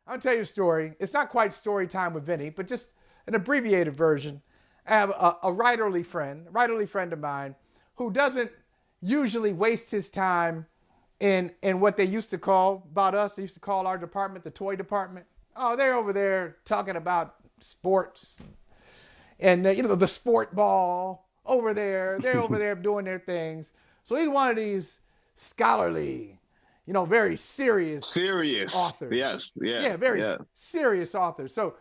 I'll tell you a story. It's not quite story time with Vinnie, but just an abbreviated version. I have a writerly friend of mine, who doesn't usually waste his time in what they used to call about us. They used to call our department the toy department. Oh, they're over there talking about sports and the sport ball over there. They're over there doing their things. So he's one of these scholarly, very serious authors. Yes. Yeah, very serious authors. So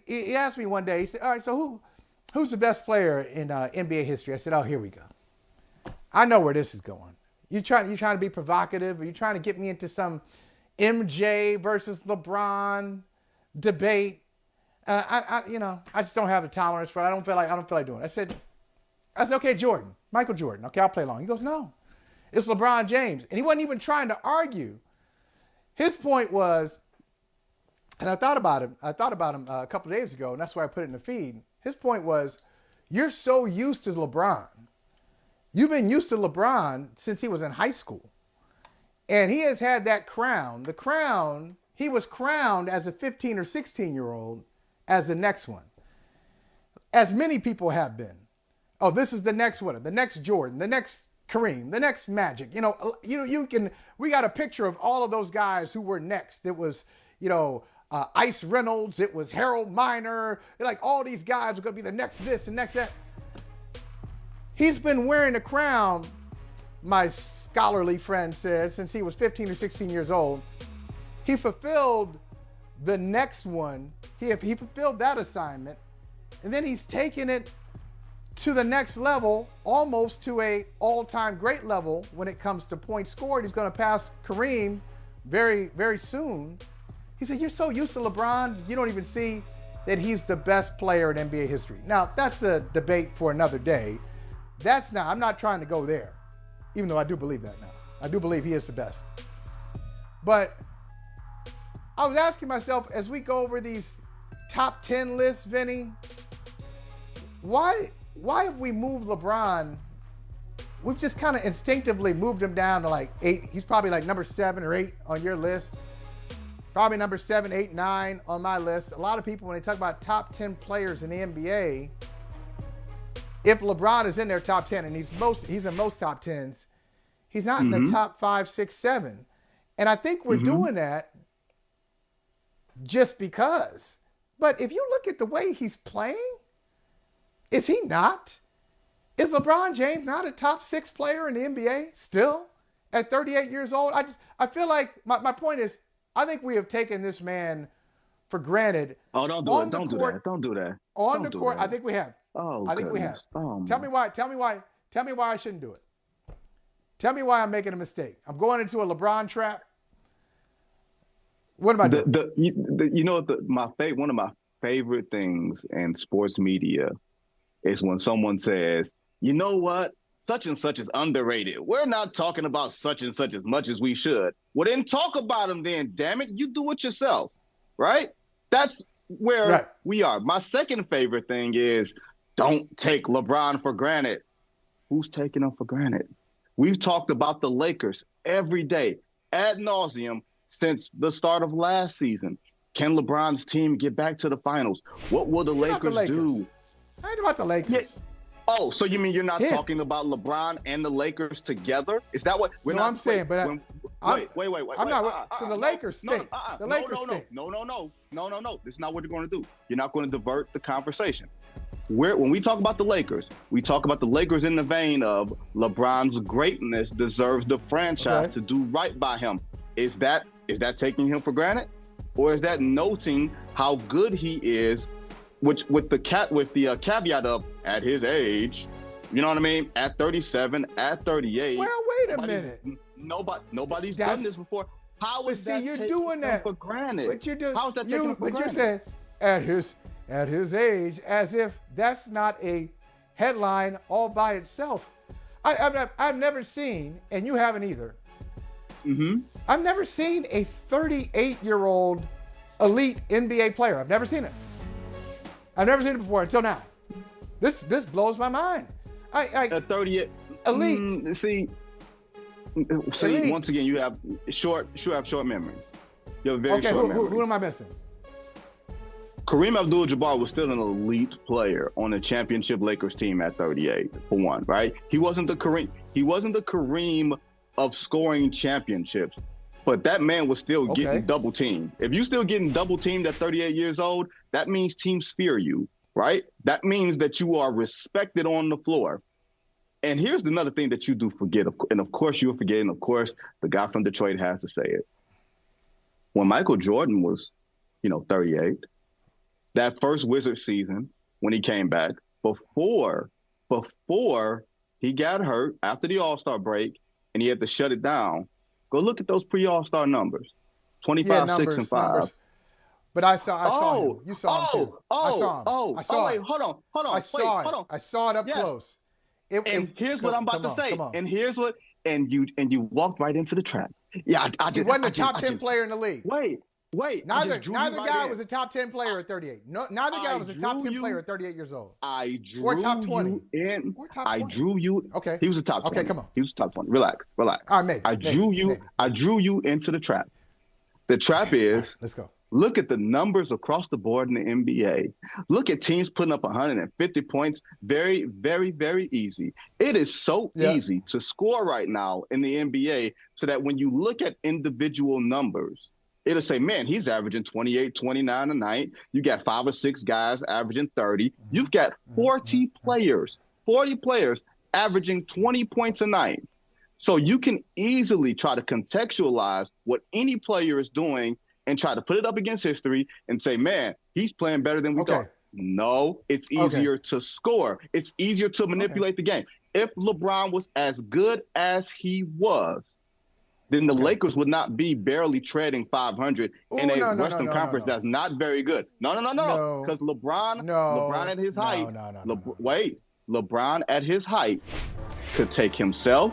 he asked me one day. He said, "All right, so who's the best player in NBA history?" I said, "Oh, here we go. I know where this is going. You trying to be provocative? Are you trying to get me into some MJ versus LeBron debate? I just don't have the tolerance for it. I don't feel like doing it." I said, "Okay, Jordan, Michael Jordan. Okay, I'll play along." He goes, "No, it's LeBron James," and he wasn't even trying to argue. His point was, and I thought about him a couple of days ago, and that's why I put it in the feed. His point was, you're so used to LeBron. You've been used to LeBron since he was in high school. And he has had that crown. The crown, he was crowned as a 15 or 16-year-old as the next one. As many people have been. Oh, this is the next one, the next Jordan, the next Kareem, the next Magic. We got a picture of all of those guys who were next. It was, Ice Reynolds. It was Harold Miner. Like all these guys are going to be the next this and next that. He's been wearing the crown, my scholarly friend said, since he was 15 or 16 years old. He fulfilled the next one. He fulfilled that assignment. And then he's taken it to the next level, almost to a all-time great level when it comes to points scored. He's going to pass Kareem very, very soon. He said, "You're so used to LeBron, you don't even see that he's the best player in NBA history." Now, that's a debate for another day. I'm not trying to go there, even though I do believe that now. I do believe he is the best. But I was asking myself, as we go over these top 10 lists, Vinny, why have we moved LeBron? We've just kind of instinctively moved him down to like 8. He's probably like number 7 or 8 on your list. Probably number 7, 8, 9 on my list. A lot of people, when they talk about top 10 players in the NBA, if LeBron is in their top 10, and he's in most top 10s, he's not in the top 5, 6, 7. And I think we're doing that just because. But if you look at the way he's playing, is he not? Is LeBron James not a top 6 player in the NBA still at 38 years old? I feel like my point is, I think we have taken this man for granted. Oh, don't do it. Don't do that. Don't do that. On the court, I think we have. Oh, I think we have. Oh, tell me why I shouldn't do it. Tell me why I'm making a mistake. I'm going into a LeBron trap. What am I doing? One of my favorite things in sports media is when someone says, "You know what? Such and such is underrated. We're not talking about such and such as much as we should." Well, then talk about him then, damn it. You do it yourself, right? That's where we are. My second favorite thing is, don't take LeBron for granted. Who's taking him for granted? We've talked about the Lakers every day, ad nauseum, since the start of last season. Can LeBron's team get back to the finals? What will the Lakers do? I ain't about the Lakers. Yeah. Oh, so you mean you're not talking about LeBron and the Lakers together? Is that what we're not? I'm saying, but wait. I'm not. The Lakers stink. The Lakers stink. No. This is not what you're going to do. You're not going to divert the conversation. When we talk about the Lakers, we talk about the Lakers in the vein of LeBron's greatness deserves the franchise to do right by him. Is that taking him for granted, or is that noting how good he is, which with the caveat of at his age, you know what I mean? At 37, at 38. Well, wait a minute. Nobody's done this before. How is that taking him for granted? But you're doing. How is that taking him for granted? You're saying at his age, as if that's not a headline all by itself. I've never seen, and you haven't either. I've never seen a 38-year-old elite NBA player. I've never seen it. I've never seen it before until now. This blows my mind. At 38, elite. See, elite. Once again, you have short memory. You have a very Okay, short memory. who am I missing? Kareem Abdul-Jabbar was still an elite player on a championship Lakers team at 38, for one, right? He wasn't the Kareem of scoring championships, but that man was still getting double teamed. If you're still getting double teamed at 38 years old, that means teams fear you, right? That means that you are respected on the floor. And here's another thing that you do forget, and of course you're forgetting, of course, the guy from Detroit has to say it. When Michael Jordan was, 38, that first Wizards season, when he came back, before he got hurt after the All-Star break and he had to shut it down, go look at those pre-All-Star numbers. 25, 6, and 5. Numbers. But I saw him. You saw him too. I saw him. Wait, hold on. I saw it up close. Here's what I'm about to say. And you walked right into the trap. Yeah, I did. He wasn't a top 10 player in the league. Wait. Neither guy was a top 10 player at 38. No, neither guy was a top 10 player at 38 years old. I drew or top 20. You in. Or top 20. I drew you. Okay. He was a top 20. Okay, come on. He was top 20. Relax. All right, maybe. I drew you into the trap. The trap is. Let's go. Look at the numbers across the board in the NBA. Look at teams putting up 150 points. Very, very, very easy. It is so easy to score right now in the NBA so that when you look at individual numbers, it'll say, man, he's averaging 28, 29 a night. You got 5 or 6 guys averaging 30. You've got 40 players averaging 20 points a night. So you can easily try to contextualize what any player is doing and try to put it up against history and say, man, he's playing better than we thought. No, it's easier to score. It's easier to manipulate the game. If LeBron was as good as he was, then the Lakers would not be barely treading 500 in a Western Conference that's not very good. No. Because LeBron at his height, LeBron at his height could take himself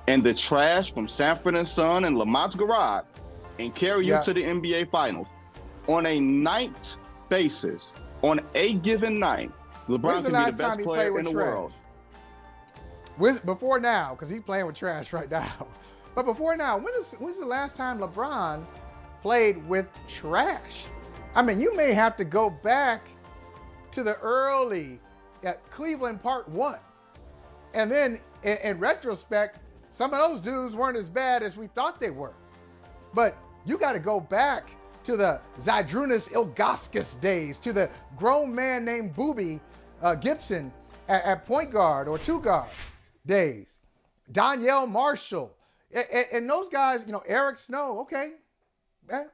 and the trash from Sanford and Son and Lamont's Garage and carry you to the NBA Finals. On a night basis, on a given night, LeBron can be the best player in the world. Before now, because he's playing with trash right now. But before now, when's the last time LeBron played with trash? I mean, you may have to go back to the early Cleveland Part 1. And then, in retrospect, some of those dudes weren't as bad as we thought they were. But you got to go back to the Zydrunas Ilgauskas days, to the grown man named Boobie Gibson at point guard or two guard days. Donyell Marshall. And those guys, Eric Snow,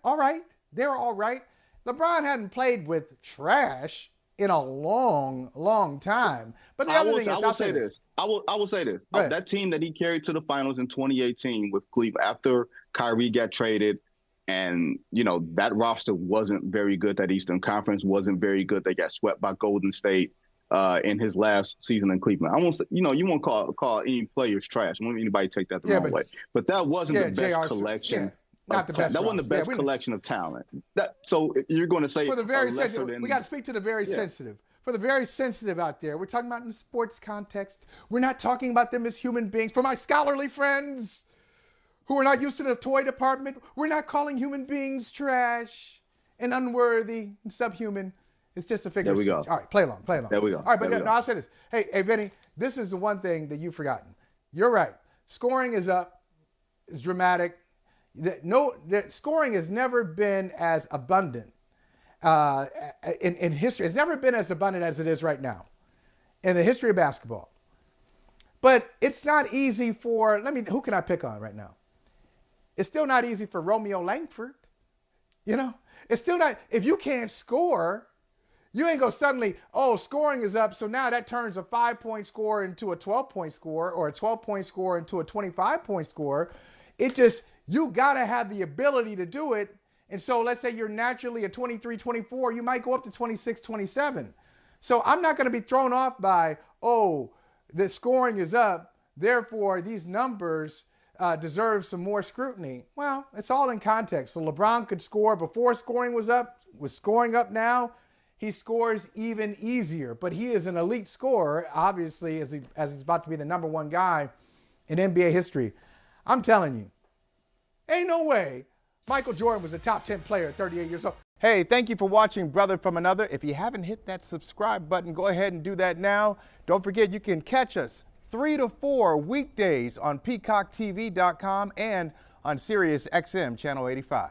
all right. They're all right. LeBron hadn't played with trash in a long, long time. But the other thing is, I will say this. That team that he carried to the finals in 2018 with Cleveland after Kyrie got traded, and, that roster wasn't very good. That Eastern Conference wasn't very good. They got swept by Golden State in his last season in Cleveland. I won't say, you won't call any players trash. I won't anybody take that the wrong way. But that wasn't the best collection. Not the best. That wasn't the best collection of talent. So you're going to say for the very sensitive, we got to speak to the very sensitive. For the very sensitive out there, we're talking about in the sports context. We're not talking about them as human beings. For my scholarly friends who are not used to the toy department, we're not calling human beings trash and unworthy and subhuman. It's just a figure of speech. All right, play along. There we go. All right, but I'll say this. Hey, Vinnie, this is the one thing that you've forgotten. You're right. Scoring is up. It's dramatic. Scoring has never been as abundant in history. It's never been as abundant as it is right now in the history of basketball. But it's not easy for, who can I pick on right now? It's still not easy for Romeo Langford. It's still not, if you can't score, you ain't go suddenly, scoring is up, so now that turns a 5-point score into a 12-point score or a 12-point score into a 25-point score. You got to have the ability to do it. And so let's say you're naturally a 23, 24, you might go up to 26, 27. So I'm not going to be thrown off by, the scoring is up, therefore these numbers deserve some more scrutiny. Well, it's all in context. So LeBron could score before scoring was up, was scoring up now. He scores even easier, but he is an elite scorer, obviously, as he's about to be the number one guy in NBA history. I'm telling you, ain't no way Michael Jordan was a top 10 player at 38 years old. Hey, thank you for watching Brother from Another. If you haven't hit that subscribe button, go ahead and do that now. Don't forget you can catch us 3 to 4 weekdays on PeacockTV.com and on Sirius XM Channel 85.